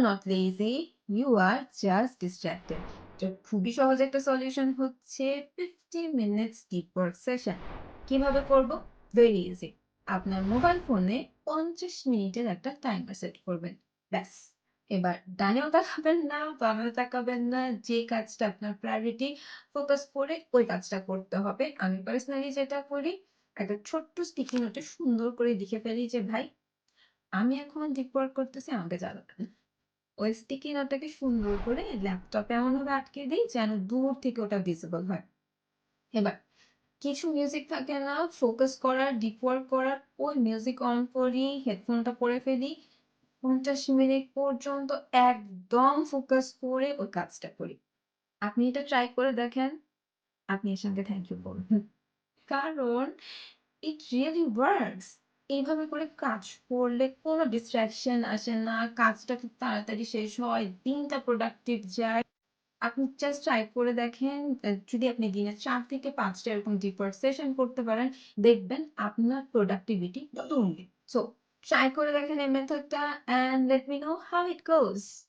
R not lazy, you are just distracted. তো খুবই সহজ একটা সলিউশন হচ্ছে 50 মিনিটস ডিপ ওয়ার্ক সেশন। কিভাবে করব? Very easy. আপনার মোবাইল ফোনে 50 মিনিটের একটা টাইমার সেট করবেন। ব্যাস। এবার ডানেও তাকাবেন না, বামেও তাকাবেন না। যে কাজটা আপনার প্রায়োরিটি, ফোকাস করে ওই কাজটা করতে হবে। আমি পার্সোনালি যেটা করি, একটা ছোট্ট স্টিকি নোটে সুন্দর করে লিখে ফেলি যে, "ভাই, আমি এখন ডিপ ওয়ার্ক করতেছি, আমাকে জ্বালাবেন।" ওই স্টিকি নোটটাকে সুন্দর করে ল্যাপটপে এমনভাবে আটকে দেই যেন দূর থেকে ওটা ভিজিবল হয়। এবার কিছু মিউজিক থাকে না ফোকাস করার, ডিপ ওয়ার্ক করার, ওই মিউজিক অন করি, হেডফোনটা পরে ফেলি। ৫০ মিনিট পর্যন্ত একদম ফোকাস করে ওই কাজটা করি। আপনি এটা ট্রাই করে দেখেন। আপনি এর সঙ্গে থ্যাংক ইউ বলবেন। কারণ ইট রিয়েলি ওয়ার্কস। এইভাবে করে কাজ করলে কোনো ডিস্ট্রাকশন আসে না। কাজটা খুব তাড়াতাড়ি শেষ হয়। দিনটা প্রোডাক্টিভ যায়। আপনি জাস্ট ট্রাই করে দেখেন। যদি আপনি দিনে ৪ থেকে ৫ টা এরকম ডিপ ওয়ার্ক সেশন করতে পারেন, দেখবেন আপনার প্রোডাক্টিভিটি দ্বিগুণ। সো ট্রাই করে দেখেন এই মেথডটা and let me know how it goes.